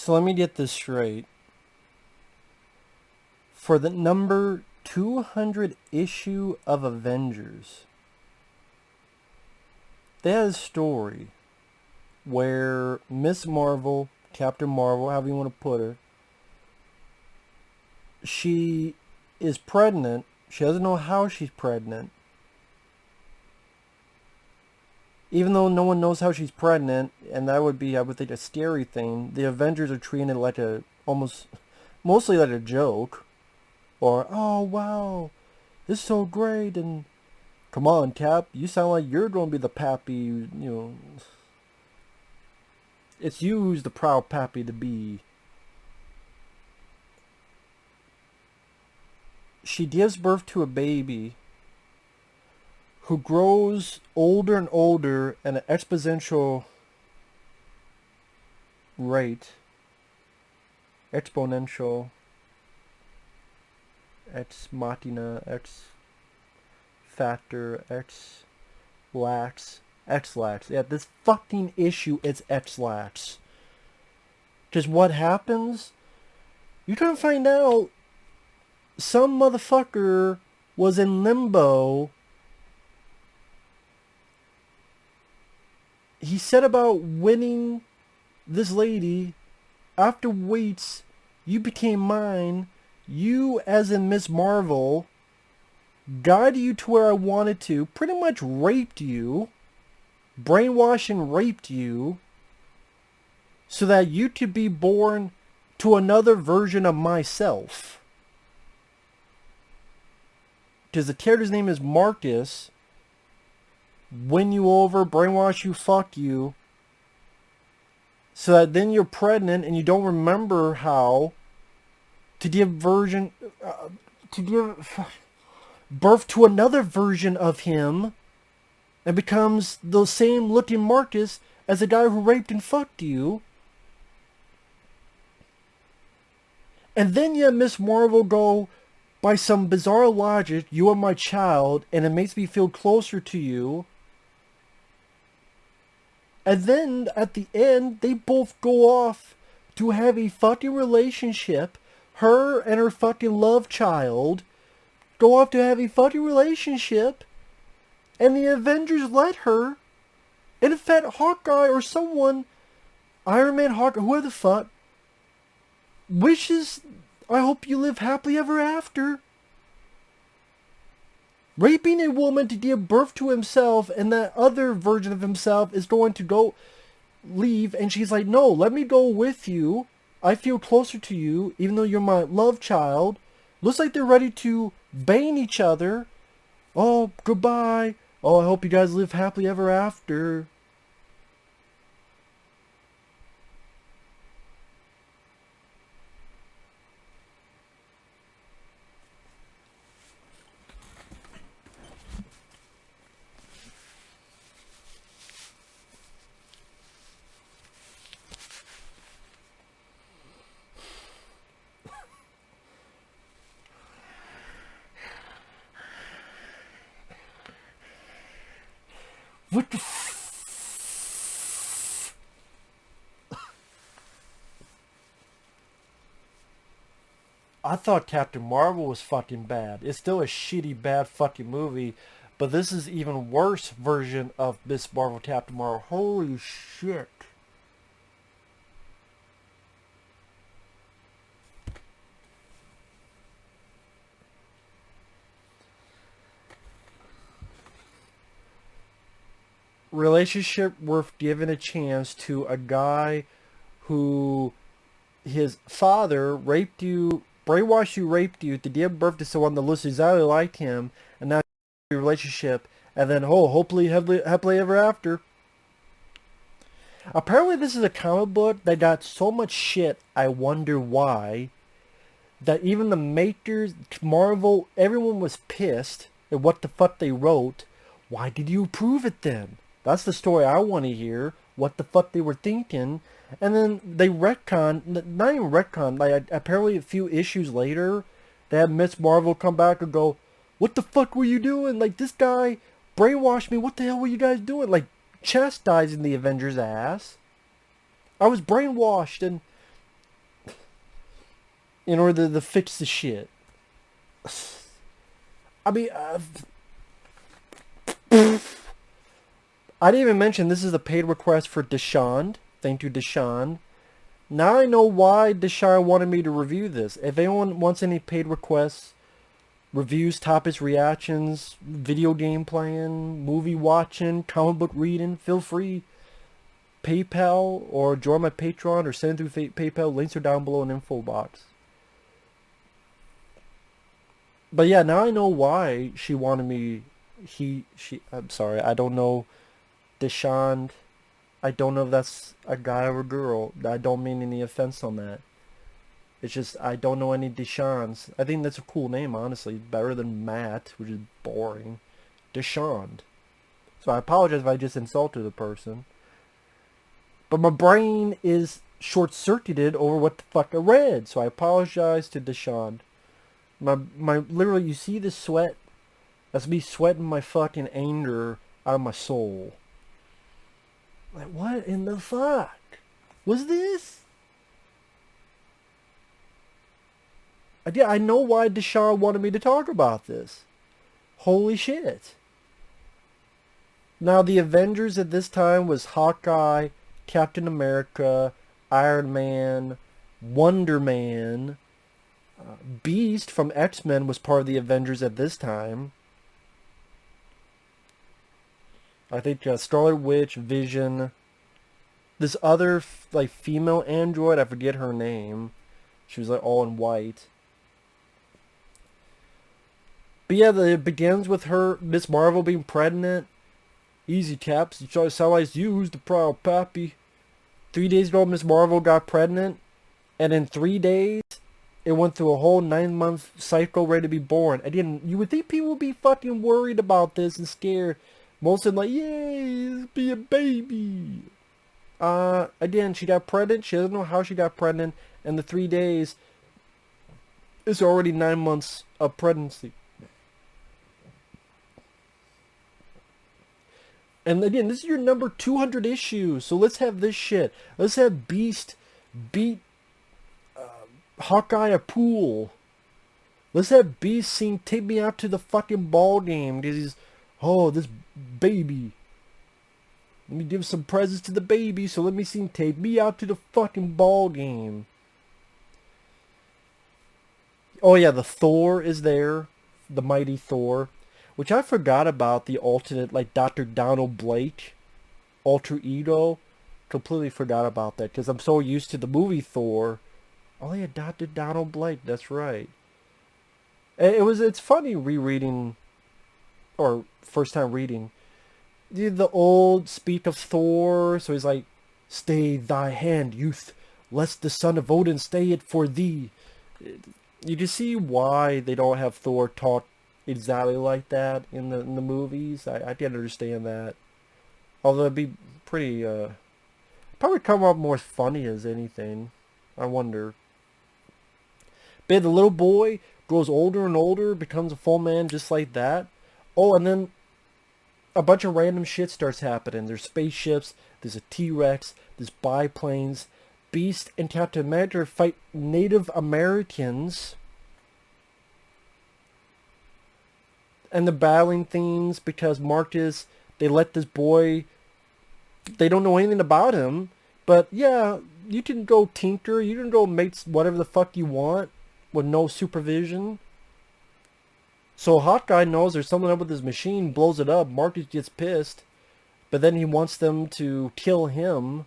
So let me get this straight. For the number 200 issue of Avengers, they had a story where Miss Marvel, Captain Marvel, however you want to put her, she is pregnant. She doesn't know how she's pregnant. Even though no one knows how she's pregnant, and that would be, I would think, a scary thing, the Avengers are treating it like mostly like a joke. Or, oh wow, it's so great, and come on, Cap, you sound like you're going to be the pappy, it's you who's the proud pappy to be. She gives birth to a baby who grows older and older at an exponential rate. Exponential. Ex machina. Ex factor. Ex lax. X-lax. Yeah, this fucking issue is X-lax. Just what happens? You try to find out some motherfucker was in limbo. He said about winning this lady. After weights, you became mine. You, as in Miss Marvel, guided you to where I wanted to. Pretty much raped you. Brainwashed and raped you. So that you could be born to another version of myself. Because the character's name is Marcus. Win you over, brainwash you, fuck you. So that then you're pregnant and you don't remember how to give birth to another version of him, and becomes the same looking Marcus as the guy who raped and fucked you. And then you have Miss Marvel go, by some bizarre logic, you are my child, and it makes me feel closer to you. And then, at the end, they both go off to have a fucking relationship. Her and her fucking love child go off to have a fucking relationship. And the Avengers let her. And in fact, Hawkeye or someone, Iron Man, Hawkeye, whoever the fuck, wishes, I hope you live happily ever after. Raping a woman to give birth to himself, and that other version of himself is going to go leave, and she's like, no, let me go with you. I feel closer to you, even though you're my love child. Looks like they're ready to bang each other. Oh, goodbye. Oh, I hope you guys live happily ever after. What the I thought Captain Marvel was fucking bad. It's still a shitty, bad fucking movie, but this is even worse version of Miss Marvel, Captain Marvel. Holy shit. Relationship worth giving a chance to a guy who his father raped you, brainwashed you, raped you to give birth to someone that looks exactly like him, and now your relationship, and then hopefully happily ever after. Apparently, this is a comic book that got so much shit. I wonder why. That even the makers, Marvel, everyone was pissed at what the fuck they wrote. Why did you approve it then? That's the story I want to hear. What the fuck they were thinking. And then they retcon, not even retcon, like apparently a few issues later, they had Miss Marvel come back and go, what the fuck were you doing? Like, this guy brainwashed me. What the hell were you guys doing? Like, chastising the Avengers' ass. I was brainwashed, and in order to fix the shit. I mean, I didn't even mention this is a paid request for Deshonde. Thank you, Deshonde. Now I know why Deshonde wanted me to review this. If anyone wants any paid requests, reviews, topics, reactions, video game playing, movie watching, comic book reading, feel free. PayPal or join my Patreon or send it through PayPal. Links are down below in the info box. But yeah, now I know why she wanted me. I'm sorry, I don't know Deshonde. I don't know if that's a guy or a girl. I don't mean any offense on that. It's just I don't know any Deshondes. I think that's a cool name, honestly. Better than Matt, which is boring. Deshonde. So I apologize if I just insulted the person. But my brain is short-circuited over what the fuck I read. So I apologize to Deshonde. Literally, you see the sweat? That's me sweating my fucking anger out of my soul. Like, what in the fuck was this? I know why Deshonde wanted me to talk about this. Holy shit. Now, the Avengers at this time was Hawkeye, Captain America, Iron Man, Wonder Man, Beast from X-Men was part of the Avengers at this time. I think Scarlet Witch, Vision, this other like female android, I forget her name. She was like all in white. But yeah, it begins with her, Miss Marvel, being pregnant. Easy caps, you try to sound like you, who's the proud pappy. 3 days ago, Miss Marvel got pregnant, and in 3 days, it went through a whole 9-month cycle ready to be born. Again, you would think people would be fucking worried about this and scared. Most of them like, yay, be a baby. Again, she got pregnant. She doesn't know how she got pregnant. And the 3 days is already 9 months of pregnancy. And again, this is your number 200 issue. So let's have this shit. Let's have Beast beat Hawkeye a pool. Let's have Beast sing "Take Me Out to the Fucking Ball Game" because he's, oh, this baby. Let me give some presents to the baby, so let me sing "Take Me Out to the Fucking Ball Game." Oh yeah, the Thor is there, the mighty Thor, which I forgot about the alternate, like Dr. Donald Blake, alter ego. Completely forgot about that because I'm so used to the movie Thor. Oh yeah, Dr. Donald Blake, that's right. It's funny rereading, or first time reading, the old speak of Thor. So he's like, "Stay thy hand, youth, lest the son of Odin stay it for thee." You can see why they don't have Thor talk exactly like that in the movies. I can understand that. Although it'd be pretty, probably come off more funny as anything. I wonder. But the little boy grows older and older, becomes a full man just like that. Oh, and then a bunch of random shit starts happening. There's spaceships, there's a T-Rex, there's biplanes. Beast and Captain America fight Native Americans. And the battling things because Marcus, they let this boy, they don't know anything about him. But yeah, you can go tinker, you can go make whatever the fuck you want with no supervision. So Hawkeye knows there's something up with his machine, blows it up. Marcus gets pissed, but then he wants them to kill him.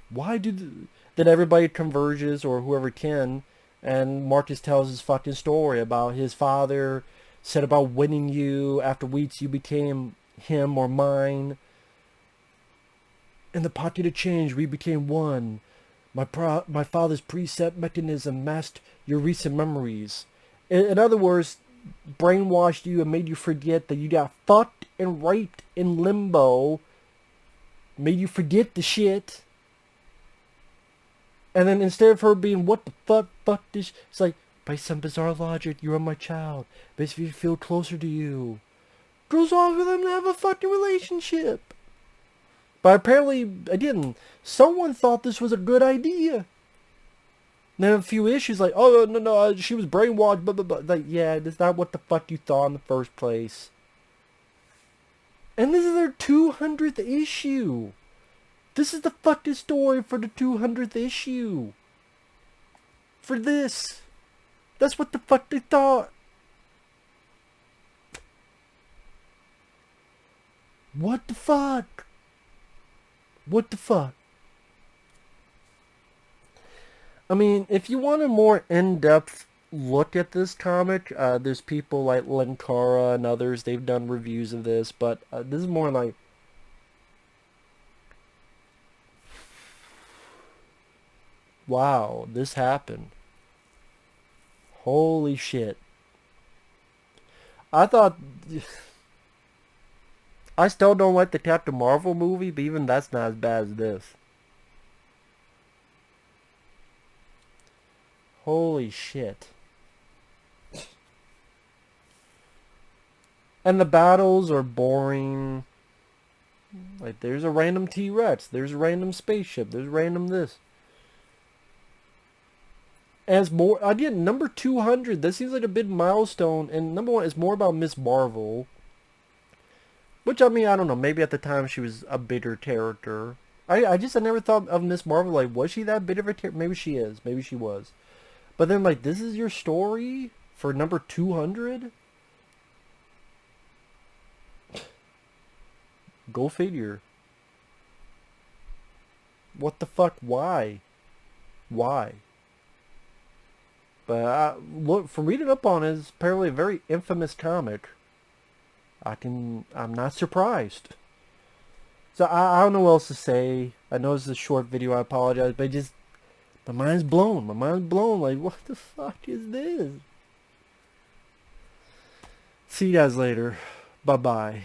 Why then everybody converges, or whoever can, and Marcus tells his fucking story about his father said about winning you. After weeks you became him or mine. In the pocket of change we became one. My father's preset mechanism masked your recent memories. In other words, brainwashed you and made you forget that you got fucked and raped in limbo. Made you forget the shit. And then instead of her being, what the fuck this, it's like, by some bizarre logic, you are my child. Makes me feel closer to you. Goes off with them to have a fucking relationship. But apparently, again, someone thought this was a good idea. then a few issues like, oh no no, she was brainwashed, blah blah blah. Like, yeah, that's not what the fuck you thought in the first place. And this is their 200th issue. This is the fucking story for the 200th issue. For this. That's what the fuck they thought. What the fuck? What the fuck? I mean, if you want a more in-depth look at this comic, there's people like Linkara and others, they've done reviews of this, but this is more like, wow, this happened. Holy shit. I thought, I still don't like the Captain Marvel movie, but even that's not as bad as this. Holy shit. And the battles are boring. Like, there's a random T-Rex, there's a random spaceship, there's random this. As more, again, number 200, this seems like a big milestone, and number one, it's more about Miss Marvel. Which, I mean, I don't know, maybe at the time she was a bitter character. I never thought of Miss Marvel, like, was she that bit of a character? Maybe she is, maybe she was. But then, like, this is your story for number 200? Go figure. What the fuck? Why? Why? But look, from reading up on it, it's apparently a very infamous comic. I'm not surprised. So I don't know what else to say. I know this is a short video, I apologize, but my mind's blown. My mind's blown. Like, what the fuck is this? See you guys later. Bye-bye.